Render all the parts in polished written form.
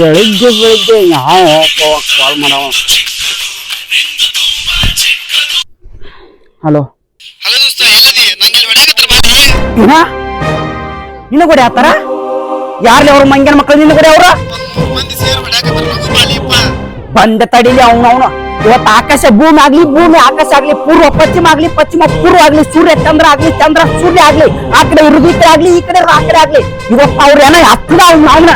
ಬೆಳಿಗ್ಗೆ ಯಾವ ಕಾಲ್ ಮಾಡವ. ಹಲೋ ಹಲೋ ದೋಸ್ತ ಎಲ್ಲದಿ ನಂಗೆ ಹೊಡೆಯಕತ್ತರ ಬಾ ಏನ ನಿನ್ನ ಕೂಡ ಆತರ ಯಾರ್ಲಿ ಅವ್ರ ಮಂಗ್ಯನ ಮಕ್ಕಳು ನಿನ್ನ ಕೂಡ ಅವ್ರ ಮಂದಿ ಸೇರ್ ಹೊಡೆಯಕತ್ತರ ಲಗು ಬಾಲಿಪ್ಪ ಬಂದ ತಡಿಲಿ ಅವನು ಇವತ್ತು ಆಕಾಶ ಭೂಮಿ ಆಗ್ಲಿ ಭೂಮಿ ಆಕಾಶ ಆಗ್ಲಿ ಪೂರ್ವ ಪಶ್ಚಿಮ ಆಗ್ಲಿ ಪಶ್ಚಿಮ ಪೂರ್ವ ಆಗ್ಲಿ ಸೂರ್ಯ ಚಂದ್ರ ಆಗ್ಲಿ ಚಂದ್ರ ಸೂರ್ಯ ಆಗ್ಲಿ ಆ ಕಡೆ ಇರುದು ಈ ಕಡೆ ಆಗ್ಲಿ ಈ ಕಡೆ ಆ ಕಡೆ ಆಗ್ಲಿ ಇವತ್ತು ಅವ್ರ ಏನ ಹತ್ತಿದ ಅವನ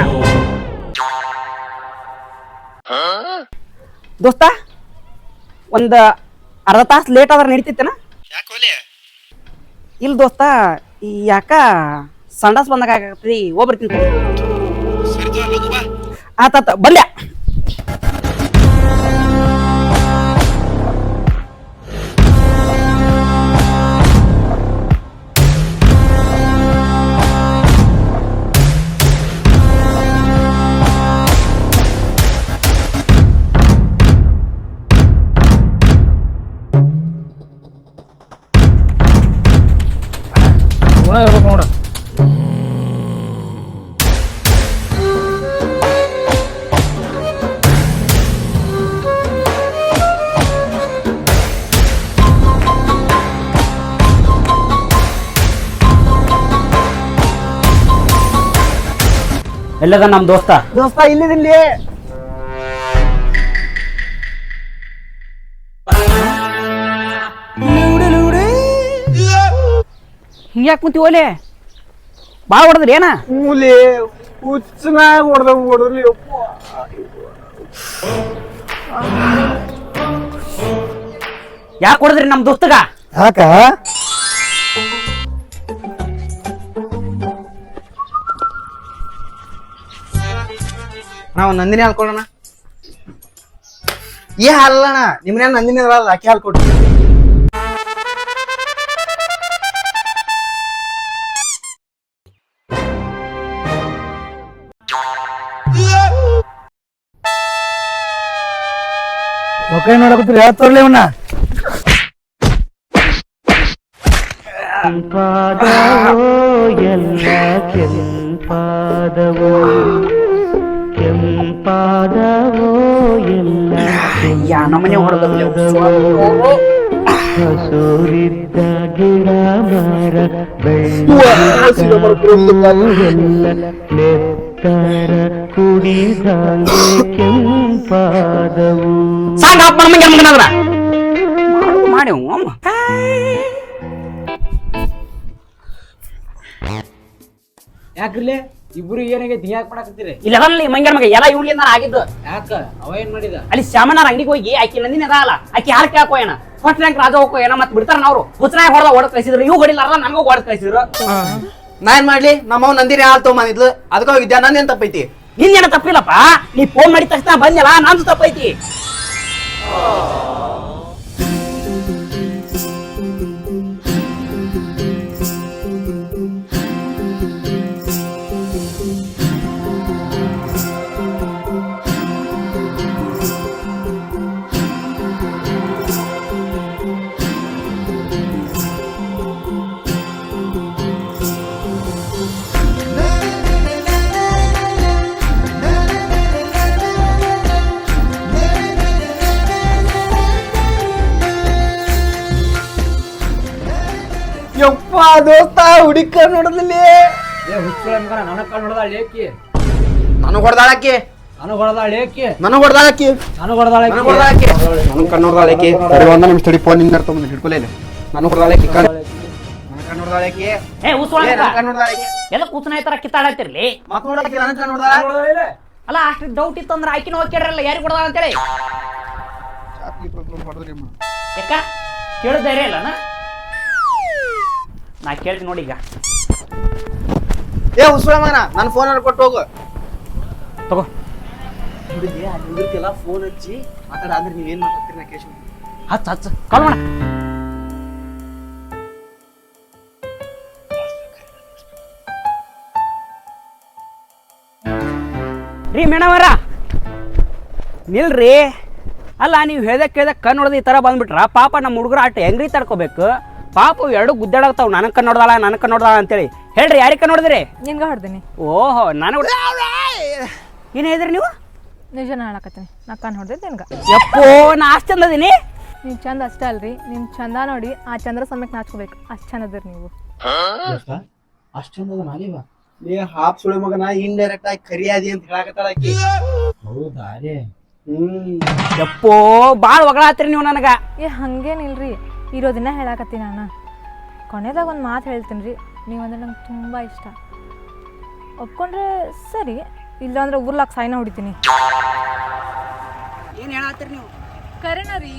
ದೋಸ್ತ ಒಂದ್ ಅರ್ಧ ತಾಸು ಲೇಟ್ ಆದ್ರೆ ನಡೀತೈತೆನ ಯಾಕೋಲೆ ಇಲ್ಲ ದೋಸ್ತ ಯಾಕ ಸಂಡಾಸ್ ಬಂದಾಗ ಆಗತ್ತಿ ಹೋಗ್ಬರ್ತೀನಿ ಸರಿ ತೋ ಲಗು ಬಾ ಆತ ಬಲ್ಯ ನೋಡ ಎಲ್ಲದ ನಮ್ ದೋಸ್ತ ಇಲ್ಲಿದಿಲ್ಲಿ ಹಿಂಗ್ಯಾಕ್ ಕುಂತಿ ಓಲೆ ಬಾಳ ಹೊಡೆದ್ರಿ ಏನ ಮೂಲೆ ಹುಚ್ಚನಾಗ ಹೊಡೆದ್ರಿ ಯಾಕೆ ಹೊಡೆದ್ರಿ ನಮ್ ದೋಸ್ತಗ ಯಾಕ ನಾವು ನಂದಿನಿ ಹಾಲು ಕೊಡೋಣ ಈ ಹಾಲಣ್ಣ ನಿಮ್ಮನೆ ನಂದಿನಿ ಅಕ್ಕಿ ಹಾಲು ಕೊಡ್ರಿ ಓಕೆ ನೋಡಕತ್ತೀರಿ ಯಾವ ತೋರ್ಲಿ ಅವನ್ನ ಕೆಂಪಾದವೋ ಎಲ್ಲ ಕೆಂಪಾದವೋ ಕೆಂಪಾದವೋ ಎಲ್ಲ ನಮ್ಮನೆ ಹೊಡೆದ ಹಸೂರಿದ್ದ ಗಿಡ ಮರ ನೆತ್ತರ ಕುಡಿದಂಗೆ ಕೆಂಪಾದವು ಸಾಂಗ್ ಆಫ್ ಮಗನದ್ರ ಮಾಡಿ ಯಾಕ್ರಿಲೆ ಇಬ್ರು ಏನಾಗೈತಿ ಯಾಕೆ ಮಾಡಕತ್ತೀರಿ ಇಲ್ಲ ಮಂಗ್ಯಾರ ಮಗ ಎಲ್ಲ ಇವ್ಲಿಂದ ಆಗಿದ್ದು ಯಾಕ ಅವ ಏನ್ ಮಾಡಿದ ಅಲ್ಲಿ ಶ್ಯಾಮನಾರ ಅಂಗಡಿಗೆ ಹೋಗಿ ಆಕಿ ನಂದಿನ ಅಲ್ಲ ಆಕಿ ಹಾಲು ಕೇಳಕೋ ಏನ ಫಸ್ಟ್ ರ್ಯಾಂಕ್ ರಾಜ ಹೋಗೋ ಏನ ಮತ್ತೆ ಬಿಡ್ತಾರ ಅವ್ರು ಹುಚ್ಚನಾಗ ಹೊಡೆದ ಹೊಡೆದ್ ಕಳಿಸಿದ್ರು ಇವ್ ಹೊಡಿಲಾರ ನನಗೂ ಹೊಡೆದ್ ಕಳಿಸಿದ್ರು ನಾ ಏನ್ ಮಾಡ್ಲಿ ನಮ್ಮವ್ ನಂದಿನಿ ಹಾಲು ತಗೊಂಬಂದಿದ್ಲು ಅದಕ್ಕೆ ಹೋಗಿದ್ಯಾ ನಂದೇನ್ ತಪ್ಪೈತಿ ನಿನ್ನೇನ ತಪ್ಪಿಲ್ಲಪ್ಪ ನೀ ಫೋನ್ ಮಾಡಿದ ತಕ್ಷಣ ಬಂದಿಲ್ಲ ನಂದು ತಪ್ಪೈತಿ ಯಪ್ಪ ದೋಸ್ತ ಹುಡುಕ ನೋಡದಲ್ಲಿ ನನಗ್ ಕಣ್ ಹೊಡೆದಾಳ ಏಕಿ ನನಗ್ ಹೊಡೆದಾಳಕಿ ನನಗ್ ಹೊಡೆದಾಳ ಏಕಿ ನನಗ್ ಹೊಡೆದಾಳಕಿ ನನಗ್ ಹೊಡೆದಾಳ ನನಗ್ ಹೊಡೆದಾಳಕಿ ನನಗ್ ಕಣ್ಣು ಹೊಡೆದಾಳಕಿ ಸರಿ ಒಂದ ನಿಮಿಷ ತಡಿ ಫೋನ್ ನಿಂದ ತಗೊಂಡು ಹಿಡ್ಕೊಲೇ ನನಗ್ ಹೊಡೆದಾಳಕಿ ಕಣ್ಣು ನನಗ್ ಕಣ್ಣು ಹೊಡೆದಾಳಕಿ ಏ ಉಸ್ವಾಳ ಕಣ್ಣು ಹೊಡೆದಾಳಕಿ ಎಲ್ಲ ಕೂತನ ತರ ಕಿತ್ತಾಡತ್ತಿರ್ಲಿ ಮತ್ ನೋಡಕಿ ನನಗ್ ಕಣ್ಣು ಹೊಡೆದಾಳ ಅಲ್ಲ ಅಷ್ಟು ಡೌಟ್ ಇತ್ತು ಅಂದ್ರೆ ಆಕಿನ ಹೋಗಿ ಕೇಳ್ರಲ್ಲ ಯಾರಿಗೆ ಕೊಡದ ಅಂತೇಳಿ ಯಾಕ ಕೇಳ ಧೈರ್ಯ ಇಲ್ಲನ ನಾ ಕೇಳ್ತೀನಿ ನೋಡಿ ಈಗ ಏ ಉಸ್ವಾಳ ಮಗನ ನನ್ನ ಫೋನ್ ಕೊಟ್ಟು ಹೋಗು ತಗೋ ಹುಡುಗಿ ಅಲ್ಲಿ ಹುಡುಗಿಲ್ಲ ಫೋನ್ ಹಚ್ಚಿ ಮಾತಾಡ ಅಂದ್ರೆ ನೀವೇನ್ ಮಾತಾಡ್ತೀರಿ ನಾ ಕೇಶ್ ಹಚ್ಚ ಕಾಲ್ ಮಾಡ ರೀ ಮೇಡಮರ ನಿಲ್ರಿ ಅಲ್ಲ ನೀವು ಹೇಳ್ದ ಕಣ್ಣು ಹೊಡೆದು ಈ ಥರ ಬಂದ್ಬಿಟ್ರ ಪಾಪ ನಮ್ಮ ಹುಡುಗರ ಆಟ ಹೆಂಗ್ರಿ ತಡ್ಕೋಬೇಕು ಪಾಪ ಎರಡು ಗುದ್ದಾಡಕ್ತಾವ ನನಗೆ ಕಣ್ಣು ಹೊಡೆದಾಳ ಅಂತೇಳಿ ಹೇಳ್ರಿ ಯಾರಿಗೆ ಕಣ್ಣು ಹೊಡೆದ್ರಿ ನಿನ್ಗ ಹೊಡ್ದೀನಿ ಓಹೋ ನಾನು ಏನ್ ಹೇಳಿದ್ರಿ ನೀವು? ನಿಜನ ಹೇಳಕತ್ತೀನಿ ನಾ ಕಣ್ಣು ಹೊಡೆದೈತೆ ನಿನ್ಗೆ. ಯಪ್ಪೋ ನಾ ಅಷ್ಟ್ ಚಂದ ಅದೀನಿ. ನೀವು ಚಂದ ಅಷ್ಟೇ ಅಲ್ರಿ, ನಿಮ್ಮ ಚಂದ ನೋಡಿ ಆ ಚಂದ್ರ ಸಮಯಕ್ಕೆ ನಾಚ್ಕೋಬೇಕು, ಅಷ್ಟು ಚಂದ ಅದಿರಿ ನೀವು. ಅಷ್ಟೊಂದು ನಾಲಿವ ಏ ಹಾಪ್ ಸುಳಿ ಮಗನ ಇಂಡೈರೆಕ್ಟ್ ಆಗಿ ಕರಿಯಾದಿ ಅಂತ ಹೇಳಕತ್ತಾಳ ಆಕಿ. ಹೌದಾ ರೇ? ಯಪ್ಪೋ ಬಾಳ್ ಹೊಗಳಾತ್ರಿ ನೀವು ನನಗ. ಹಂಗೇನಿಲ್ರಿ, ಇರೋದನ್ನ ಹೇಳಕತ್ತೀನಿ ನಾನು. ಕೊನೆದಾಗ ಒಂದು ಮಾತು ಹೇಳ್ತೀನಿ ರೀ, ನೀವಂದ್ರೆ ನಂಗೆ ತುಂಬ ಇಷ್ಟ. ಒಪ್ಕೊಂಡ್ರೆ ಸರಿ, ಇಲ್ಲಾಂದ್ರೆ ಊರ್ಲಾಕ್ ಸಾಯ್ನ ಹೊಡಿತೀನಿ. ಏನ್ ಹೇಳತ್ತೀರಿ ನೀವು? ಕರೆನ ರೀ,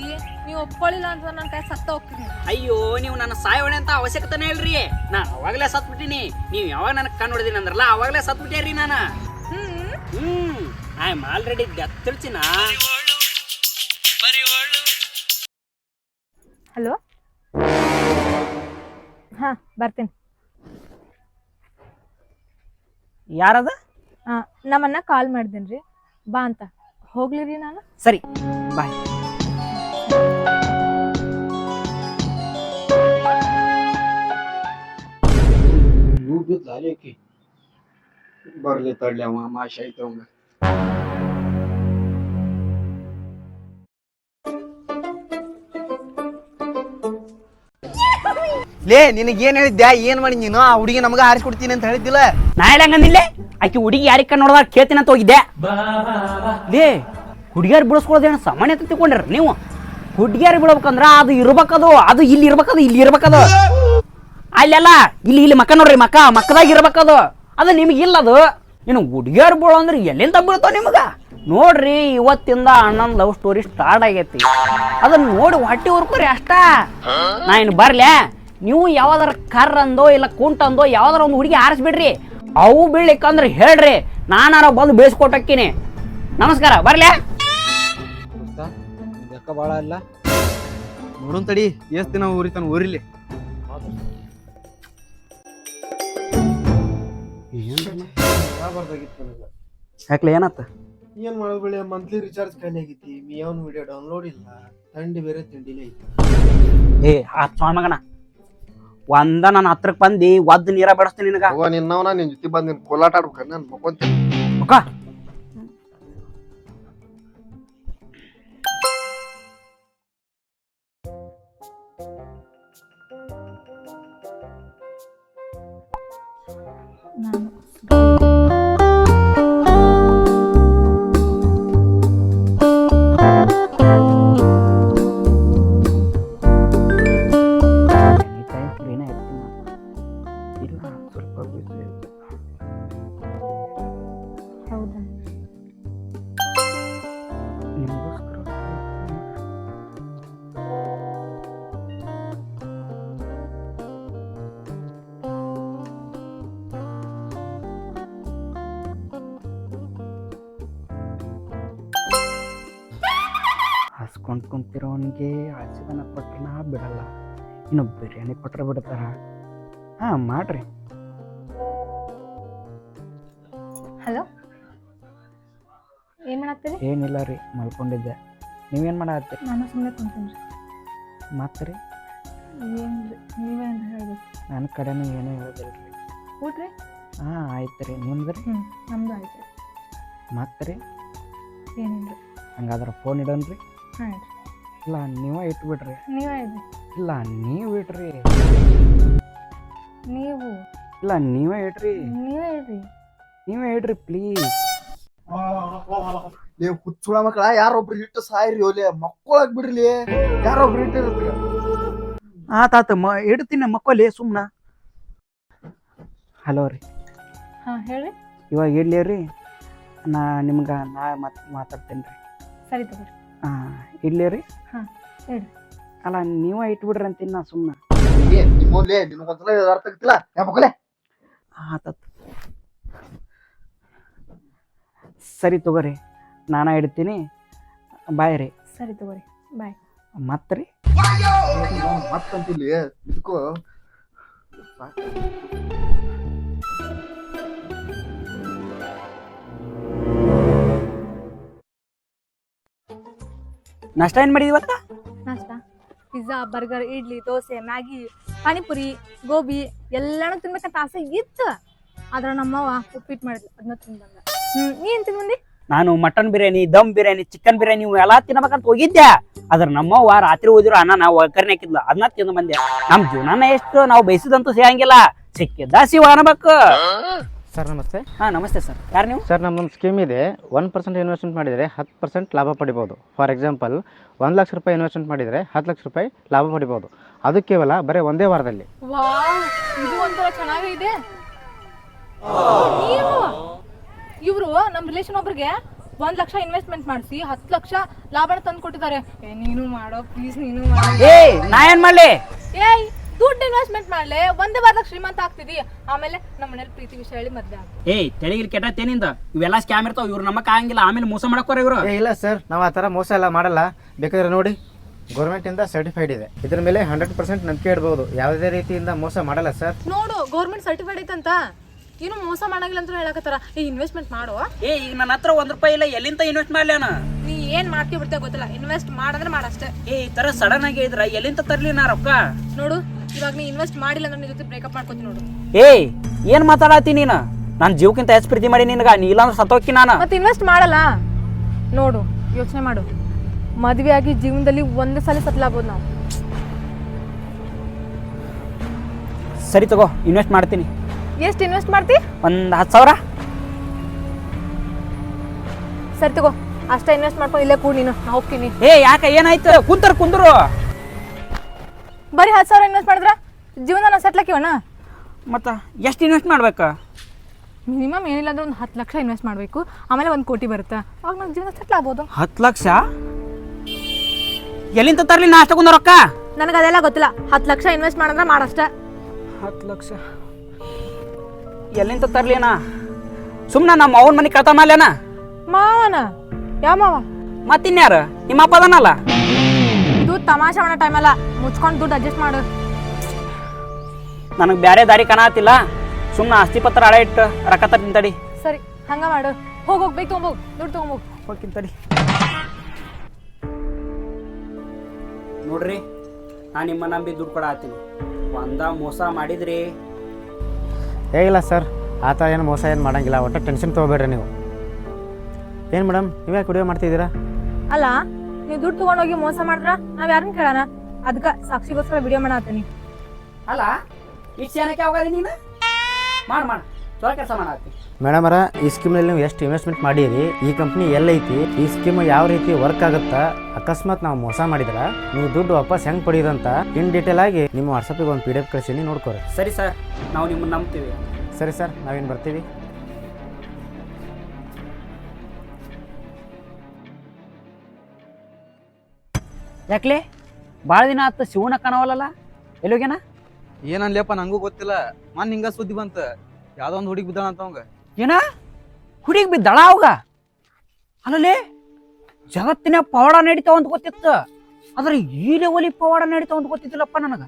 ನೀವು ಒಪ್ಕೊಳ್ಳಿಲ್ಲ ಅಂತ ನನ್ನ ಕೈ ಸತ್ತ ಹೋಗ್ತೀನಿ. ಅಯ್ಯೋ ನೀವು ನನ್ನ ಸಾಯೋಣೆ ಅಂತ ಅವಶ್ಯಕತೆನೇ ಇಲ್ರಿ. ನಾ ಅವಾಗಲೇ ಸತ್ಬಿಟ್ಟಿನಿ. ನೀವು ಯಾವಾಗ ನನಗೆ ಕಣ್ಣು ಹೊಡೆದಿನಿ ಅಂದ್ರಲ್ಲ ಅವಾಗಲೇ ಸತ್ಬಿಟ್ಟೇರಿ ನಾನು. ಐ ಆಮ್ ಆಲ್ರೆಡಿ ಡೆತ್ ತಿಳ್ಚಿನ. ಹಲೋ, ಹಾಂ ಬರ್ತೀನಿ. ಯಾರದ? ನಮ್ಮನ್ನ ಕಾಲ್ ಮಾಡಿದ್ದೀನಿ ರೀ, ಬಾ ಅಂತ. ಹೋಗ್ಲಿ ರೀ ನಾನು? ಸರಿ ಬಾಯ್. ಬರ್ಲಿ ತಡ್ಲಿ ಅವ ಮಾಶ್ ಐತೆ ಅವಂಗ. ಲೇ ನಿನಗೆ ಏನ್ ಹೇಳಿದ್ಯಾ? ಏನ್ ಮಾಡಿ ನೀನು ಆ ಹುಡುಗಿ ನಮಗ ಆರಿಸ್ಕೊಡ್ತೀನಿ ಅಂತ ಹೇಳಿದ್ದಿಲ್ಲ? ನಾ ಹೇಳಂಗಂದಿಲ್ಲ. ಆಕಿ ಹುಡುಗಿ ಯಾರಿಗೆ ಕಣ್ಣು ನೋಡ್ದಾಗ ಕೇಳ್ತೀನಿ ಅಂತ ಹೋಗಿದ್ದೆ. ಲೇ ಹುಡುಗಿಯರ್ ಬಿಡಿಸ್ಕೊಳ್ಳೋದೇನು ಸಾಮಾನ್ಯ ಅಂತ ತಿಳ್ಕೊಂಡ್ರ ನೀವು? ಹುಡುಗಿಯರ್ ಬಿಡ್ಬೇಕಂದ್ರ ಅದು ಇರ್ಬೇಕದು, ಅದು ಇಲ್ಲಿ ಇರ್ಬೇಕದು, ಇಲ್ಲಿ ಇರ್ಬೇಕದು. ಅಲ್ಲೆಲ್ಲ ಇಲ್ಲಿ ಇಲ್ಲಿ ಮಕ್ಕ ನೋಡ್ರಿ, ಮಕ್ಕದಾಗ ಇರ್ಬೇಕದು. ಅದು ನಿಮಗಿಲ್ಲ. ಅದು ಇನ್ನು ಹುಡುಗಿಯರ್ ಬೀಳೋ ಅಂದ್ರೆ ಎಲ್ಲಿಂದ ಬೀಳ್ತಾವ ನಿಮಗ? ನೋಡ್ರಿ ಇವತ್ತಿಂದ ಅಣ್ಣನ ಲವ್ ಸ್ಟೋರಿ ಸ್ಟಾರ್ಟ್ ಆಗೈತಿ. ಅದನ್ನ ನೋಡಿ ಹೊಟ್ಟಿ ಹುರ್ಕೋರಿ ಅಷ್ಟ. ನಾ ಇನ್ನು ಬರ್ಲೆ, ನೀವು ಯಾವ್ದಾರ ಕರ್ರಂದೋ ಇಲ್ಲ ಕುಂಟಂದೋ ಯಾವ್ದಾರ ಒಂದು ಹುಡುಗಿ ಆರಿಸ್ಬಿಡ್ರಿ. ಅವು ಬೀಳ್ಲಿಕ್ಕಂದ್ರೆ ಹೇಳ್ರಿ, ನಾನಾರ ಬಂದು ಬೇಯಿಸ್ಕೊಟ್ಟಕ್ಕಿನಿ. ನಮಸ್ಕಾರ, ಬರ್ಲೆ. ಲೆಕ್ಕ ಭಾಳ ಇಲ್ಲ. ನೋಡೋನ್ ತಡಿ, ಎಷ್ಟ್ ದಿನ ಊರಿತಾನ ಊರಿಲಿ. ಯಾಕ್ಲೆ ಏನಾತ? ಏನ್ ಮಾಡೋದು ಬೆಳೆ, ಮಂತ್ಲಿ ರಿಚಾರ್ಜ್ ಖಾಲಿ ಆಗೈತಿ. ಮಿಯಾವನ್ ವಿಡಿಯೋ ಡೌನ್ಲೋಡ್ ಇಲ್ಲ, ಥಂಡಿ ಬೇರೆ ತಿಂಡಿನೇ ಐತಿ. ಏ ಆ ಸ್ವಾಮಿ ಮಗನ ಒಂದ ನನ್ನ ಹತ್ರಕ್ ಬಂದಿ ಒದ್ದು ನೀರ ಬೆಳೆಸ್ತೀನಿ ನಿನಗ. ನಿನ್ನವನ ನಿನ್ ಜೊತೆ ಬಂದ್ ನಿನ್ ಕೋಲಾಟ ಆಡ್ಬೇಕ ನಾನು ಮಕ್ಕೊಂತೀನಿ. ಮುಖ ಹಸ್ಕೊಂಡ್ ಕುಂತಿರೋನ್ಗೆ ಹಸಿದನ ಕೊಟ್ರೆ ನಾ ಬಿಡಲ್ಲ. ಇನ್ನು ಬಿರಿಯಾನಿ ಕೊಟ್ರೆ ಬಿಡ್ತಾರ. ಹಾ ಮಾಡ್ರಿ. ಹಲೋ, ಏನು ಮಾಡತ್ತೀರಿ? ಏನಿಲ್ಲ ರೀ, ಮಲ್ಕೊಂಡಿದ್ದೆ. ನೀವೇನು ಮಾಡತ್ತೀರಿ? ನಾನು ಸುಮ್ಮನೆ ಕುಂತೀನಿ ರೀ. ಮತ್ತೆ ರೀ? ಏನು ರೀ, ನೀವೇನು ಹೇಳ್ಬೇಕು? ನನ್ನ ಕಡೆನೂ ಏನೂ ಹೇಳೋದಿಲ್ಲ ರೀ. ಊಟ ರೀ? ಹಾಂ ಆಯ್ತು ರೀ. ನಿಮ್ದು ರೀ? ನಮ್ಮದು ಆಯ್ತು ರೀ. ಮತ್ತೆ ರೀ? ಏನಿಲ್ಲ ರೀ. ಹಂಗಾದ್ರೆ ಫೋನ್ ಇಡೋಣ ರೀ? ಹಾಂ. ಇಲ್ಲ ನೀವೇ ಇಟ್ಬಿಡ್ರಿ. ನೀವೇ ಇಡ್ರಿ. ಇಲ್ಲ ನೀವು ಇಡ್ರಿ. ನೀವು ಇಲ್ಲ ನೀವೇ ಇಡ್ರಿ. ನೀವೇ ಇಡ್ರಿ. ನೀವೇ ಇಡ್ರಿ ಪ್ಲೀಸ್. ಲೇ ಹುಚ್ಚುಳ ಮಕ್ಕಳ, ಯಾರೊಬ್ರು ಇಟ್ಟು ಸಾಯ್ರಿ. ಓಲೆ ಮಕ್ಕಳಾಗ್ ಬಿಡ್ರಿ, ಯಾರೊಬ್ರು ಇಟ್ಟಿರ್ತೀರ. ಆತಾತ ಇಡ್ತೀನಿ ಮಕ್ಕಳೇ ಸುಮ್ಮನ. ಹಲೋ ರೀ. ಹಾಂ ಹೇಳ್ರಿ. ಇವಾಗ ಇಡ್ಲಿ ರೀ, ನಾ ನಿಮ್ಗೆ ಮತ್ತೆ ಮಾತಾಡ್ತೇನೆ ರೀ. ಸರಿ ತಗೋರಿ. ಹಾಂ ಇಡ್ಲಿ ರೀ. ಹಾಂ ಇಡ್ರಿ. ಅಲ್ಲ ನೀವೇ ಇಟ್ಬಿಡ್ರಿ ಅಂತೀನಿ ನಾ ಸುಮ್ಮನೆ. ನಿಮ್ಮಲ್ಲೇ ನಿನಗೊಂದ್ಸಲ ಅರ್ಥ ಆಗ್ತಿಲ್ಲ ಯಾಕಲೆ. ಆತಾತ ಸರಿ ತಗೋರಿ, ನಾನ ಇಡ್ತೀನಿ. ಬಾಯ್ ರೀ. ಸರಿ ತಗೋರಿ, ಬಾಯ್. ಮತ್ತೆ ರೀ ಮತ್ತಂತಿಲ್ಲಿ ಇದಕ್ಕೂ ನಾಷ್ಟ ಏನು ಮಾಡಿದಿ ಇವತ್ತ? ನಾಷ್ಟ pizza, burger, idli, dosa, Maggi, panipuri, gobi ಎಲ್ಲಾನು ತಿನ್ಬೇಕಂತ ಆಸೆ ಇತ್ತು. ಆದ್ರೆ ನಮ್ಮವ್ವ ಉಪ್ಪಿಟ್ಟು ಮಾಡಿದ್ಲು, ಅದನ್ನ ತಿಂದು ಬಂದ. ನೀ ಏನು ತಿಂದು ಬಂದಿ? ನಾನು ಮಟನ್ ಬಿರಿಯಾನಿ ದಮ್ ಬಿರಿಯಾನಿ ಚಿಕನ್ ಬಿರಿಯಾನಿ ಇವು ಎಲ್ಲಾ ತಿನ್ಬೇಕಂತ ಹೋಗಿದ್ದೆ. ಅದ್ರ ನಮ್ಮವ್ವ ರಾತ್ರಿ ಓದಿರೋ ಅನ್ನ ನಾವು ಒಗ್ಗರಣೆ ಹಾಕಿದ್ಲ ಅದನ್ನ ತಿಂದು ಬಂದೆ. ನಮ್ ಜೀವನ ಎಷ್ಟು ನಾವು ಬಯಸಿದಂತೂ ಸಿಗಂಗಿಲ್ಲ, ಸಿಕ್ಕಿದ್ದ ಶಿವ ಅನ್ಬೇಕು. ಸರ್ ನಮಸ್ತೆ. ಹಾಂ ನಮಸ್ತೆ ಸರ್, ಯಾರು ನೀವು? ಸರ್ ನಮ್ಮೊಂದು ಸ್ಕೀಮ್ ಇದೆ. 1% ಇನ್ವೆಸ್ಟ್ಮೆಂಟ್ ಮಾಡಿದರೆ 10% ಲಾಭ ಪಡಿಬೋದು. ಫಾರ್ ಎಕ್ಸಾಂಪಲ್ 1 ಲಕ್ಷ ರೂಪಾಯಿ ಇನ್ವೆಸ್ಟ್ಮೆಂಟ್ ಮಾಡಿದರೆ 10 ಲಕ್ಷ ರೂಪಾಯಿ ಲಾಭ ಪಡಿಬೋದು. ಅದು ಕೇವಲ ಬರೀ ಒಂದೇ ವಾರದಲ್ಲಿ. ವಾವ್, ಇದು ಒಂಥರ ಚೆನ್ನಾಗಿದೆ. ನೀವು ಇವರು ನಮ್ಮ ರಿಲೇಷನ್ ಒಬ್ರಿಗೆ 1 ಲಕ್ಷ ಇನ್ವೆಸ್ಟ್ಮೆಂಟ್ ಮಾಡಿಸಿ 10 ಲಕ್ಷ ಲಾಭನ ತಂದು ಕೊಟ್ಟಿದ್ದಾರೆ. ನೀನು ಮಾಡೋ ಪ್ಲೀಸ್, ನೀನು ಮಾಡೋ. ಏಯ್ ನಾ ಏನ್ ಮಾಡ್ಲಿ? ಏಯ್ ದುಡ್ಡು ಇನ್ವೆಸ್ಟ್ಮೆಂಟ್ ಮಾಡ್ಲೆ, ಒಂದೇ ವಾರದಾಗ ಶ್ರೀಮಂತ ಆಗ್ತಿದಿ. ಆಮೇಲೆ ನಮ್ಮ ಮನೇಲಿ ಪ್ರೀತಿ ವಿಷಯ ಹೇಳಿ ಮದ್ವೆ ಆಗ್ತದೆ. ಏಯ್ ತೆಳಿಗಿಲ್ ಕೆಟ್ಟೇನಿಂದ ಇವೆಲ್ಲ ಸ್ಕ್ಯಾಮ್ ಇರ್ತಾವ, ಇವ್ರು ನಮ್ಮಕ್ಕ ಆಗಂಗಿಲ್ಲ, ಆಮೇಲೆ ಮೋಸ ಮಾಡಕ್ಕೋರ ಇವ್ರು. ಇಲ್ಲ ಸರ್, ನಾವು ಆ ಥರ ಮೋಸ ಎಲ್ಲ ಮಾಡಲ್ಲ. ಬೇಕಾದ್ರೆ ನೋಡಿ, ಗೌರ್ಮೆಂಟಿಂದ ಸರ್ಟಿಫೈಡ್ ಇದೆ. ಇದ್ರ ಮೇಲೆ 100% ನಂಬಿಕೆ ಇಡ್ಬೋದು. ಯಾವುದೇ ರೀತಿಯಿಂದ ಮೋಸ ಮಾಡಲ್ಲ ಸರ್. ನೋಡು, ಗೌರ್ಮೆಂಟ್ ಸರ್ಟಿಫೈಡ್ ಐತಂತ, ಏನು ಮೋಸ ಮಾಡಂಗಿಲ್ಲ ಅಂತ ಹೇಳಕತ್ತಾರ. ಈ ಇನ್ವೆಸ್ಟ್ಮೆಂಟ್ ಮಾಡೋ. ಏ ಈಗ ನನ್ನ ಹತ್ರ 1 ರೂಪಾಯಿ ಇಲ್ಲ, ಎಲ್ಲಿಂದ ಇನ್ವೆಸ್ಟ್ ಮಾಡ್ಲಿ ಅಣ್ಣ? ನೀ ಏನ್ ಮಾಡ್ತೀವಿ ಬಿಡ್ತೇವೆ ಗೊತ್ತಿಲ್ಲ, ಇನ್ವೆಸ್ಟ್ ಮಾಡಂದ್ರೆ ಮಾಡಷ್ಟೇ. ಏ ಈ ತರ ಸಡನ್ ಆಗಿ ಇದ್ರ ಎಲ್ಲಿಂದ ತರ್ಲಿ ನಾ ರೊಕ್ಕ? ನೋಡು, ಇವಾಗ ನೀ ಇನ್ವೆಸ್ಟ್ ಮಾಡಿಲ್ಲ ಅಂದ್ರೆ ನಿನ್ ಜೊತೆ ಬ್ರೇಕಪ್ ಮಾಡ್ಕೊತೀನಿ ನೋಡು. ಏಯ್ ಏನ್ ಮಾತಾಡತ್ತಿ ನೀನು? ನಾನು ಜೀವಕ್ಕಿಂತ ಹೆಚ್ಚು ಪ್ರೀತಿ ಮಾಡಿ ನಿನಗ, ನೀ ಇಲ್ಲ ಅಂದ್ರೆ ಸತ್ತೋಕ್ಕಿ ನಾನು. ಮತ್ತೆ ಇನ್ವೆಸ್ಟ್ ಮಾಡಲ್ಲ ನೋಡು, ಯೋಚನೆ ಮಾಡು. ಮದುವೆ ಆಗಿ ಜೀವನದಲ್ಲಿ ಒಂದೇ ಸಲ ಸೆಟ್ಲ್ ಆಗ್ಬೋದು ನಾವು. ಸರಿ ತಗೋ, ಇನ್ವೆಸ್ಟ್ ಮಾಡ್ತೀನಿ. ಎಷ್ಟು ಇನ್ವೆಸ್ಟ್ ಮಾಡ್ತಿ? ಒಂದು 10,000. ಸರಿ ತಗೋ, ಅಷ್ಟೇ ಇನ್ವೆಸ್ಟ್ ಮಾಡ್ಕೊಂಡು ಇಲ್ಲೇ ಕೂಡ ನೀನು, ನಾ ಹೋಗ್ತೀನಿ. ಏ ಯಾಕೆ ಏನಾಯ್ತು? ಕುಂದ್ರು ಬರೀ 10,000 ಇನ್ವೆಸ್ಟ್ ಮಾಡಿದ್ರ ಜೀವನ ಸೆಟ್ಲ್ ಹಾಕಿವಣ್ಣ. ಮತ್ತ ಎಷ್ಟು ಇನ್ವೆಸ್ಟ್ ಮಾಡ್ಬೇಕ? ಮಿನಿಮಮ್ ಏನಿಲ್ಲ ಅಂದ್ರೆ ಒಂದು 10 ಲಕ್ಷ ಇನ್ವೆಸ್ಟ್ ಮಾಡಬೇಕು, ಆಮೇಲೆ 1 ಕೋಟಿ ಬರುತ್ತೆ. ಅವಾಗ ನಮ್ಮ ಜೀವನ ಸೆಟ್ಲ್ ಆಗ್ಬೋದು. 10 ಲಕ್ಷ ಎಲ್ಲಿಂದ ತರ್ಲಿ ನಾ ಅಷ್ಟೊಂದು ರೊಕ್ಕ? ನನಗೆ ಅದೆಲ್ಲ ಗೊತ್ತಿಲ್ಲ. 10 ಲಕ್ಷ ಇನ್ವೆಸ್ಟ್ ಮಾಡಂದ್ರೆ ಮಾಡಷ್ಟೇ. 10 ಲಕ್ಷ ಎಲ್ಲಿಂದ ತರ್ಲಿನಾ? ಸುಮ್ಮನೆ ನಮ್ಮ ಅವನ ಮನೆ ಕಳ್ತ ಮಾಡ್ಲೇನ? ಮಾವನ? ಯಾವ ಮಾವ? ಮತ್ತಿನ್ಯಾರು? ನಿಮ್ಮ ಅಪ್ಪ ಅದನಲ್ಲ? ಇದು ತಮಾಷೆ ಮಾಡೋ ಟೈಮಲ್ಲ, ಮುಚ್ಕೊಂಡು ದುಡ್ಡು ಅಡ್ಜಸ್ಟ್ ಮಾಡು. ನನಗೆ ಬೇರೆ ದಾರಿ ಕಾಣತಿಲ್ಲ, ಸುಮ್ಮನೆ ಆಸ್ತಿ ಪತ್ರ ಹಳೆ ಇಟ್ಟು ರೊಕ್ಕ ತಡಿ. ಸರಿ, ಹಂಗ ಮಾಡು. ಹೋಗೋಗ್ ಬೇಕು, ತೊಗೊಂಬೋಗ್, ದುಡ್ಡು ತೊಗೊಂಬೋಗ್. ಹೋಗ್ತೀನಿ ನೋಡ್ರಿ, ನಾನು ನಿಮ್ಮ ನಂಬಿ ದುಡ್ಡು ಕೊಡತ್ತೀನಿ. ಒಂದ ಮೋಸ ಮಾಡಿದ್ರಿ? ಇಲ್ಲ ಸರ್, ಆ ಥರ ಏನು ಮೋಸ ಏನು ಮಾಡೋಂಗಿಲ್ಲ. ಒಟ್ಟು ಟೆನ್ಷನ್ ತೊಗೋಬೇಡ್ರಿ ನೀವು. ಏನು ಮೇಡಮ್, ನೀವೇ ವಿಡಿಯೋ ಮಾಡ್ತಿದ್ದೀರಾ? ಅಲ್ಲ, ನೀವು ದುಡ್ಡು ತೊಗೊಂಡೋಗಿ ಮೋಸ ಮಾಡಿದ್ರ ನಾವ್ ಯಾರನ್ನ ಕೇಳೋಣ? ಅದಕ್ಕೆ ಸಾಕ್ಷಿಗೋಸ್ಕರ ವಿಡಿಯೋ ಮಾಡತ್ತೀನಿ. ಅಲ್ಲ ಇಷ್ಟು ಜನಕ್ಕೆ ಹೋಗೋದಿ ನೀನು? ಮಾಡು ಚಲೋ ಕೆಲಸ ಮಾಡತ್ತಿ. ಮೇಡಮ್ ಅವರ, ಈ ಸ್ಕೀಮ್ನಲ್ಲಿ ನೀವು ಎಷ್ಟು ಇನ್ವೆಸ್ಟ್ಮೆಂಟ್ ಮಾಡೀರಿ, ಈ ಕಂಪ್ನಿ ಎಲ್ಲೈತಿ, ಈ ಸ್ಕೀಮ್ ಯಾವ ರೀತಿ ವರ್ಕ್ ಆಗುತ್ತಾ, ಅಕಸ್ಮಾತ್ ನಾವು ಮೋಸ ಮಾಡಿದ್ರೆ ನೀವು ದುಡ್ಡು ವಾಪಸ್ ಹೆಂಗೆ ಪಡೀರಂತ ಇನ್ ಡೀಟೇಲ್ ಆಗಿ ನಿಮ್ಮ ವಾಟ್ಸಪ್ಪಿಗೆ ಒಂದು PDF ಕಳಿಸಿ ನೋಡ್ಕೊರಿ. ಸರಿ ಸರ್, ನಾವು ನಿಮ್ಮನ್ನು ನಂಬ್ತೀವಿ. ಸರಿ ಸರ್, ನಾವೇನು ಬರ್ತೀವಿ. ಯಾಕ್ಲೆ ಭಾಳ ದಿನ ಆತ ಶಿವನ ಕಾಣವಲ್ಲ, ಎಲ್ಲೋಗ್ಯಾನ? ಏನನ್ಲೇಪ್ಪ ನಂಗೂ ಗೊತ್ತಿಲ್ಲ. ಮನ್ ಹಿಂಗ ಸುದ್ದಿ ಬಂತ, ಯಾವ್ದೋ ಒಂದು ಹುಡುಗಿ ಬಿದ್ದಾಳ ಅಂತ ಅವಂಗ. ಏನ ಹುಡುಗಿ ಬಿದ್ದಾಳ ಅವಾಗ? ಅಲ್ಲೇ ಜಗತ್ತಿನ ಪವಾಡ ನಡೀತಾವ ಅಂತ ಗೊತ್ತಿತ್ತು, ಆದ್ರೆ ಈ ಲೆವೆಲಿ ಪವಾಡ ನಡೀತಾವ ಅಂತ ಗೊತ್ತಿದ್ದಿಲ್ಲಪ್ಪ ನನಗ.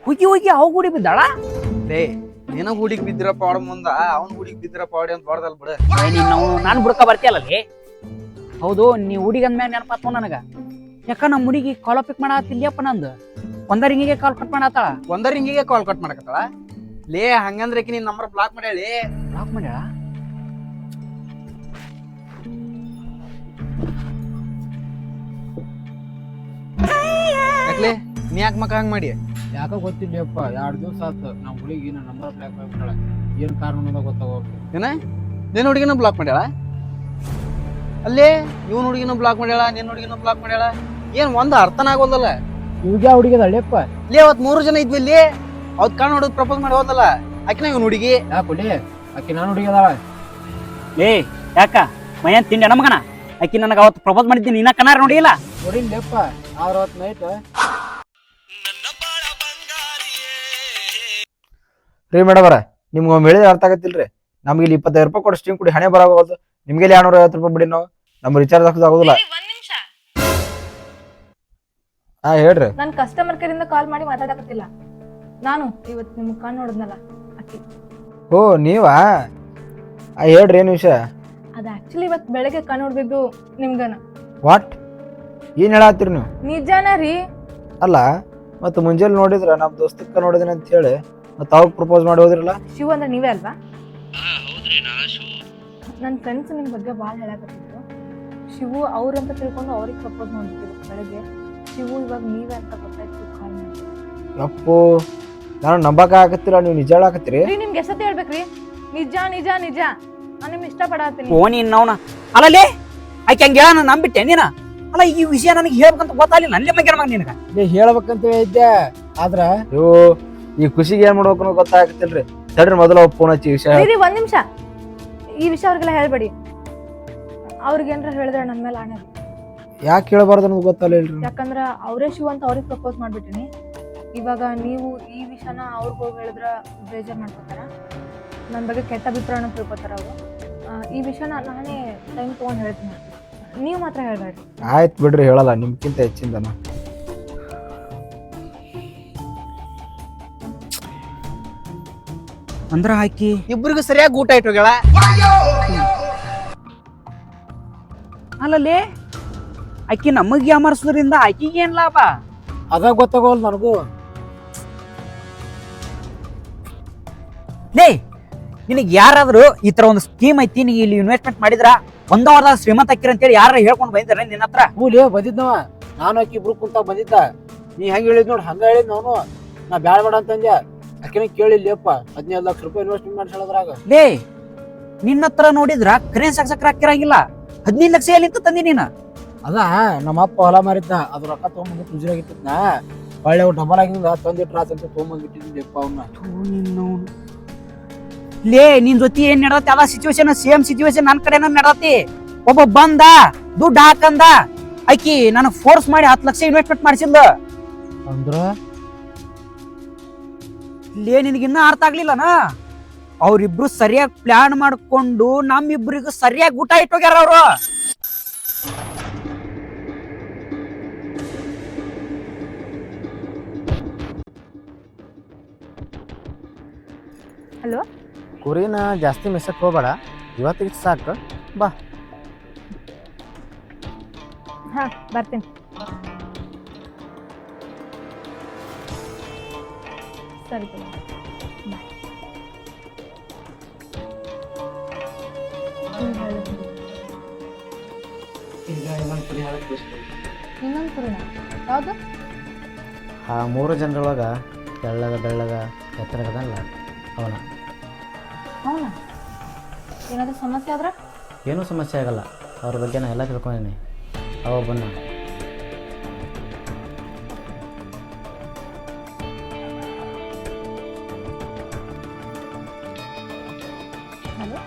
ಹೋಗಿ ಅವ್ ಗುಡಿ ಬಿದ್ದಾಳ? ಲೇ, ನಿನ ಹುಡುಗಿ ಬಿದ್ದಿರ ಪಾಡ ಮುಂದ ಅವ್ನ ಹುಡುಗಿ ಬಿದ್ದಿರ ಪಾಡಿ ಅಂತ ಬಾರ್ದಲ್ ಬಿಡ. ನಾನು ಬುಡ್ಕ ಬರ್ತೀಯಲ್ಲೇ. ಹೌದು, ನೀ ಹುಡುಗಿ ಅಂದ್ಮ್ಯಾಗ ನೆನಪಾತ ನನಗ. ಯಾಕ ನಮ್ಮ ಹುಡುಗಿ ಕಾಲ್ ಪಿಕ್ ಮಾಡತ್ತಿಲ್ಲಪ್ಪ, ನಂದು ಒಂದ ರಿಂಗಿಗೆ ಕಾಲ್ ಕಟ್ ಮಾಡತ್ತಾಳ. ಒಂದ ರಿಂಗಿಗೆ ಕಾಲ್ ಕಟ್ ಮಾಡಕತ್ತಾಳ? ಲೇ, ಹಂಗಂದ್ರೆ ನಿನ್ ನಂಬರ್ ಬ್ಲಾಕ್ ಮಾಡ್ಯಾಳಿ. ಬ್ಲಾಕ್ ಮಾಡ್ಯಾಳ? ಯಾಕ್ಲೆ ನೀ ಯಾಕೆ ಮಕ್ಕ ಹಂಗ್ ಮಾಡಿ? ಯಾಕೋ ಗೊತ್ತಿಲ್ಲಪ್ಪ, 2 ದಿವಸ ಆಯ್ತು ನಮ್ಮ ಹುಡುಗಿ ನಂಬರ್ ಬ್ಲಾಕ್ ಮಾಡ್ಬಿಟ್ಟಾಳೆ. ಏನು ಕಾರಣ ಅನ್ನೋದು ಗೊತ್ತಾಗೋದು. ಏನ ನಿನ್ನ ಹುಡುಗಿನ ಬ್ಲಾಕ್ ಮಾಡ್ಯಾಳ? ಅಲ್ಲೇ ಇವನ್ ಹುಡುಗಿನ ಬ್ಲಾಕ್ ಮಾಡ್ಯಾಳ, ನಿನ್ನ ಹುಡುಗಿನ ಬ್ಲಾಕ್ ಮಾಡ್ಯಾಳ. ಏನ್ ಒಂದ್ ಅರ್ಥನ ಆಗೋದಲ್ಲ. ಇವಾಗ ಹುಡುಗಿದಳ್ಳೆಪ್ಪ. ಲೇ, ಅವತ್ 3 ಜನ ಇದ್ವಿ ಇಲ್ಲಿ. ಅವತ್ ಕಾಣ್ ನೋಡೋದು ಪ್ರಪೋಸ್ ಮಾಡಿ ಹೋದಲ್ಲ, ಆಕಿನ ಇವನ್ ಹುಡುಗಿ. ಯಾಕೊಡಿ ಆಕೆ ನಾನು ಹುಡುಗಿದಾಳ? ಏ ಯಾಕ ಮೈಯನ್ ತಿಂಡಿ ನಮಗನ? ಆಕಿ ನನಗೆ ಅವತ್ತು ಪ್ರಪೋಸ್ ಮಾಡಿದ್ದೀನಿ, ನೀನ ಕನಾರ ನೋಡಿಲ್ಲ? ನೋಡಿಲ್ಲಪ್ಪ, ಆದ್ರೆ ಅವತ್ತು ನೈಟ್. ರೀ ಮೇಡಮ್ ಅವರ, ನಿಮ್ಗೆ ಒಮ್ಮೆ ಹೇಳಿದ್ರೆ ಅರ್ಥ ಆಗತ್ತಿಲ್ರಿ. ನಮ್ಗೆ ಇಲ್ಲಿ 25 ರೂಪಾಯಿ ಕೊಟ್ಟು ಸ್ಟೀಮ್ ಕುಡಿ ಹಣೆ ಬರೋದು, ನಿಮ್ಗೆ 250 ರೂಪಾಯಿ ಬಿಡಿ. ನಾವು ನಮ್ಮ ರಿಚಾರ್ಜ್ ಆಗೋದಿಲ್ಲ. ಹಾ ಹೇಳ್ರಿ. ನಾನು ಕಸ್ಟಮರ್ ಕೇರ್ ಇಂದ ಕಾಲ್ ಮಾಡಿ ಮಾತಾಡಕತ್ತಿಲ್ಲ. ನಾನು ಇವತ್ತು ನಿಮ್ ಕಣ್ಣು ನೋಡಿದ್ನಲ್ಲ ಅಕ್ಕಿ. ಓ ನೀವಾ? ಹೇಳ್ರಿ ಏನು ವಿಷಯ? ಅದು ಆಕ್ಚುಲಿ ಇವತ್ತು ಬೆಳಗ್ಗೆ ಕಣ್ಣು ನೋಡ್ದಿದ್ದು ನಿಮ್ಗನ. ವಾಟ್? ಏನ್ ಹೇಳತ್ತೀರಿ ನೀವು? ನಿಜಾನ ರೀ. ಅಲ್ಲ ಮತ್ತೆ ಮುಂಜಾನೆ ನೋಡಿದ್ರ ನಮ್ ದೋಸ್ತಕ್ಕ ನೋಡಿದಿನ ಅಂತ ಹೇಳಿ ಮತ್ತೆ ಅವಾಗ ಪ್ರಪೋಸ್ ಮಾಡಿ ಹೋದ್ರಲ್ಲ? ಶಿವ ಅಂದ್ರೆ ನೀವೇ ಅಲ್ವಾ? ನನ್ನ ಫ್ರೆಂಡ್ಸ್ ನಿಮ್ಮ ಬಗ್ಗೆ ಭಾಳ ಹೇಳಕತ್ತಿದ್ರು. ಶಿವು ಅವ್ರಂತ ತಿಳ್ಕೊಂಡು ಅವ್ರಿಗೆ ಪ್ರಪೋಸ್ ಮಾಡ್ತಿದ್ರು ಬೆಳಗ್ಗೆ. ಶಿವು ಇವಾಗ ನೀವೇ ಅಂತ ಗೊತ್ತಾಯ್ತು, ಕಾಲ್ ಮಾಡಿ. ಅಪ್ಪು ನಾನು ನಂಬಕ ಆಗತ್ತಿಲ್ಲ, ನೀವು ನಿಜ ಹೇಳಾಕತ್ತೀರಿ? ರೀ ನಿಮ್ಗೆ ಎಷ್ಟೊತ್ತಿ ಹೇಳ್ಬೇಕ್ರಿ? ನಿಜ ನಿಜ ನಿಜ, ನಾನು ನಿಮ್ ಇಷ್ಟಪಡತ್ತೀನಿ. ಫೋನ್ ಇನ್ನವನ ಅಲ್ಲಲೇ ಆಕೆ ಹಂಗೆ ಹೇಳ ನಾನು ನಂಬಿಟ್ಟೆ ನೀನ. ಅಲ್ಲ ಈ ವಿಷಯ ನನಗೆ ಹೇಳ್ಬೇಕಂತ ಗೊತ್ತಾಗಲಿಲ್ಲ, ನನ್ನೇ ಮಗ ಮಗ ನಿನಗ ಹೇಳ್ಬೇಕಂತ ಹೇಳಿದ್ದೆ, ಆದ್ರ ಅಯ್ಯೋ ಈ ಖುಷಿಗೆ ಏನ್ ಮಾಡ್ಬೇಕು ಅನ್ನೋದು ಗೊತ್ತಾಗತ್ತಿಲ್ರಿ. ತಡ್ರಿ ಮೊದಲ ಫೋನ್ ಹಚ್ಚಿ ವಿಷಯ. ರೀ ಒಂದ್ ನಿಮಿಷ, ಈ ವಿಷಯ ಅವ್ರಿಗೆಲ್ಲ ಹೇಳ್ಬೇಡಿ. ಅವ್ರಿಗೇನ್ರ ಹೇಳಿದ್ರೆ ನನ್ನ ಮೇಲೆ ಆಣೆ. ಯಾಕೆ ಹೇಳ್ಬಾರ್ದು ಅನ್ನೋದು ಗೊತ್ತಾಗಲಿಲ್ರಿ. ಯಾಕಂದ್ರ ಅವರೇ ಶಿವ ಅಂತ ಅವ್ರಿಗೆ ಪ್ರಪೋಸ್ ಮಾಡ್ಬಿಟ್ಟಿನಿ. ಇವಾಗ ನೀವು ಈ ವಿಷಯನ ಅವ್ರಿಗೆ ಹೋಗಿ ಹೇಳಿದ್ರ ಬೇಜಾರ್ ಮಾಡ್ಕೋತಾರ, ನನ್ನ ಬಗ್ಗೆ ಕೆಟ್ಟ ಅಭಿಪ್ರಾಯನ ತಿಳ್ಕೊತಾರ ಅವರು. ಈ ವಿಷಯನ ನಾನೇ ಟೈಮ್ ತೊಗೊಂಡು ಹೇಳ್ತೀನಿ, ನೀವು ಮಾತ್ರ ಹೇಳ್ಬೇಡ್ರಿ. ಆಯ್ತು ಬಿಡ್ರಿ, ಹೇಳಲ್ಲ ನಿಮ್ಗಿಂತ ಹೆಚ್ಚಿಂದನ. ಅಂದ್ರ ಆಕಿ ಇಬ್ಬರಿಗೂ ಸರಿಯಾಗಿ ಊಟ ಇಟ್ಟೋಗ್ಯಾಳ. ಅಲ್ಲಲೇ ಆಕಿ ನಮಗ್ ಯಾಮರ್ಸೋದ್ರಿಂದ ಆಕಿಗೆ ಏನ್ ಲಾಭ? ಅದಾಗ ಗೊತ್ತಾಗೋಲ್ ನನಗೂ. ಲೇ ನಿನಗೆ ಯಾರಾದ್ರೂ ಈ ತರ ಒಂದು ಸ್ಕೀಮ್ ಐತಿ, ನೀ ಇಲ್ಲಿ ಇನ್ವೆಸ್ಟ್ಮೆಂಟ್ ಮಾಡಿದ್ರ ಒಂದ ವಾರದಾಗ ಶ್ರೀಮಂತ ಆಕಿರ ಅಂತೇಳಿ ಯಾರ ಹೇಳ್ಕೊಂಡು ಬಂದಿದ್ದಾರೆ ನಿನ್ನ ಹತ್ರ? ಹೂಲೇ ಬಂದಿದ್ನವ, ನಾನು ಆಕಿ ಇಬ್ರು ಕುಂತ ಬಂದಿದ್ದ. ನೀ ಹೆಂಗ್ ಹೇಳಿದ್ ನೋಡ್ ಹಂಗ ಹೇಳಿದ್ ನಾನು. ನಾ ಬ್ಯಾಡ ಬೇಡ ಅಂತಂದೆ, ಆಕಿನ ಕೇಳಿಲ್ಲಪ್ಪ. 15 ಲಕ್ಷ ರೂಪಾಯಿ ಇನ್ವೆಸ್ಟ್ಮೆಂಟ್ ಮಾಡಿಸೋದ್ರಾಗ. ಲೇ ನಿನ್ನ ಹತ್ರ ನೋಡಿದ್ರ ಕರೆನ್ಸಿ ಹಾಕ್ಸಕ್ ಹಾಕಿರಂಗಿಲ್ಲ. 15 ಲಕ್ಷ ಎಲ್ಲಿಂತ ತಂದಿ ನೀನ? ಅದ ನಮ್ಮ ಅಪ್ಪ ಹೊಲ ಮಾರಿದ್ನ, ಅದು ರೊಕ್ಕ ತಗೊಂಡ್ಬಂದು ಫ್ರಿಜ್ರಾಗಿಟ್ಟಿದ್ನ. ಒಳ್ಳೆ ಡಬಲ್ ಆಗಿಂದ ತಂದಿಟ್ರ ಅಂತ ತಗೊಂಡ್ಬಂದ್ಬಿಟ್ಟಿದ್ನಪ್ಪ ಅವನ್ನ. ಲೇ ನಿನ್ ಜೊತೆ ಏನ್ ನಡತಿ ಅದ ಸಿಚುವೇಶನ್, ಸೇಮ್ ಸಿಚುವೇಶನ್ ನನ್ ಕಡೆ ನಡತಿ. ಒಬ್ಬ ಬಂದ ದುಡ್ಡು ಹಾಕಂದ, ಆಕಿ ನನಗ್ ಫೋರ್ಸ್ ಮಾಡಿ 10 ಲಕ್ಷ ಇನ್ವೆಸ್ಟ್ಮೆಂಟ್ ಮಾಡಿಸಿಲ್ಲ ಅಂದ್ರ ಲೇ ನಿನಗಿನ್ನ ಅರ್ಥ ಆಗ್ಲಿಲ್ಲನ? ಅವ್ರಿಬ್ರು ಸರಿಯಾಗಿ ಪ್ಲಾನ್ ಮಾಡ್ಕೊಂಡು ನಮ್ಮಿಬ್ರಿಗೂ ಸರಿಯಾಗಿ ಊಟ ಇಟ್ಟೋಗ್ಯಾರ ಅವ್ರು. ಹಲೋ, ಕುರಿನ ಜಾಸ್ತಿ ಮೆಸಕ್ ಹೋಗ್ಬೇಡ, ಇವತ್ತಿಗೆ ಸಾಕು ಬಾ. ಹಾ ಬರ್ತೀನಿ. ಸರಿ ಬಾಯ್. ಇನ್ನೊಂದು ಕುರಿನ ಯಾವುದು? ಆ 3 ಜನರೊಳಗ ತೆಳ್ಳಗ ಬೆಳ್ಳಗ ಎತ್ತರಗದಲ್ಲ ಅವನ. ಹೌನಾ? ಏನಾದರೂ ಸಮಸ್ಯೆ ಆದ್ರೆ? ಏನೂ ಸಮಸ್ಯೆ ಆಗಲ್ಲ, ಅವ್ರ ಬಗ್ಗೆ ನಾ ಎಲ್ಲ ತಿಳ್ಕೊಂಡಿನಿ. ಅವ ಬನ್ನ ಹಲೋ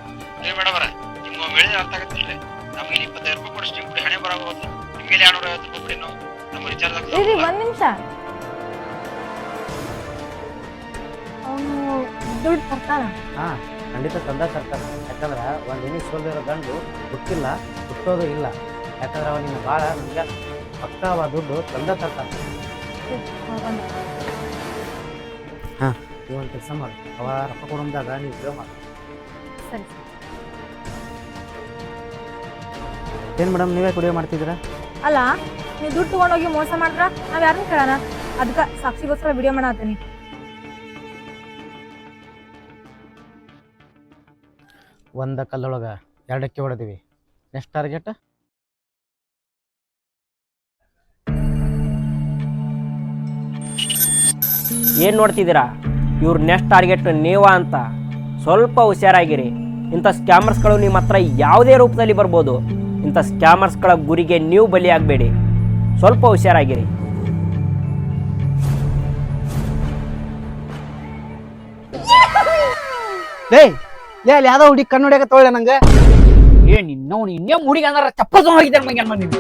ಏ ಮೇಡಮರ, ನಿಮ್ಮ ಬೆಳೆ ಅರ್ಥ ಆಗತ್ತಿಲ್ರಿ. ನಮ್ಗೆ 25 ರೂಪಾಯಿ ಕೊಡು ಸ್ಟಿಂಗ್ ಹಣೆ ಬರಾಗೋದು. ನಿಮ್ಗೆ 250 ರೂಪಾಯಿ ಬಿಡಿ, ನಾವು ನಮ್ಮ ರಿಚಾರ್ಜ್ ರೀ ಒಂದ್ ನಿಮಿಷ. ಅವನು ದುಡ್ಡು ಕೊಡ್ತಾನ? ಹಾಂ ಖಂಡಿತ ತಂದ ತರ್ತಾನೆ. ಯಾಕಂದ್ರೆ ಒಂದು ಹೆಣ್ಣು ಸೋಲ್ದಿರೋ ಗಂಡು ಹುಟ್ಟಿಲ್ಲ, ಹುಟ್ಟೋದು ಇಲ್ಲ. ಯಾಕಂದ್ರೆ ಅವ ನಿನ್ನ ಭಾಳ ನಮ್ಗೆ ಪಕ್ಕ ಅವ ದುಡ್ಡು ತಂದ ತರ್ತಾನೆ. ಹಾಂ ಇವೊಂದು ಕೆಲಸ ಮಾಡಿ, ಅವ ರೊಕ್ಕ ಕೊಡೋದಾಗ ನೀವು ಸೇವ್ ಮಾಡಿ. ಸರಿ. ಏನು ಮೇಡಮ್ ನೀವೇ ಕುಡಿಯೋ ಮಾಡ್ತಿದ್ದೀರಾ? ಅಲ್ಲ ನೀವು ದುಡ್ಡು ತೊಗೊಂಡೋಗಿ ಮೋಸ ಮಾಡ್ರ ನಾವ್ ಯಾರನ್ನ ಕೇಳೋಣ? ಅದಕ್ಕೆ ಸಾಕ್ಷಿಗೋಸ್ಕರ ವಿಡಿಯೋ ಮಾಡತ್ತೀನಿ. ಒಂದು ಕಲ್ಲೊಳಗೆ 2 ಅಕ್ಕಿ ಹೊಡೆದಿವಿ. ನೆಕ್ಸ್ಟ್ ಟಾರ್ಗೆಟ್ ಏನು ನೋಡ್ತಿದ್ದೀರಾ? ಇವ್ರ ನೆಕ್ಸ್ಟ್ ಟಾರ್ಗೆಟ್ ನೀವ ಅಂತ. ಸ್ವಲ್ಪ ಹುಷಾರಾಗಿರಿ. ಇಂಥ ಸ್ಕ್ಯಾಮರ್ಸ್ಗಳು ನಿಮ್ಮ ಹತ್ರ ಯಾವುದೇ ರೂಪದಲ್ಲಿ ಬರ್ಬೋದು. ಇಂಥ ಸ್ಕ್ಯಾಮರ್ಸ್ಗಳ ಗುರಿಗೆ ನೀವು ಬಲಿಯಾಗಬೇಡಿ. ಸ್ವಲ್ಪ ಹುಷಾರಾಗಿರಿ. ಲೇ ಲೇ ಅಲ್ಲಿ ಯಾವ್ದೋ ಹುಡುಗಿ ಕಣ್ಣು ಹೊಡ್ಯಾಕ ತೊಗೊಳ್ಳೆ ನಂಗೆ. ಏ ನಿನ್ನ ಇನ್ನೇ ಮುಡಿಗೆ ಅಂದ್ರ ಚಪ್ಪಲ್ ಹೋಗಿದ್ದಾರ ಮಂಗ್ಯಾನ ನೀನು.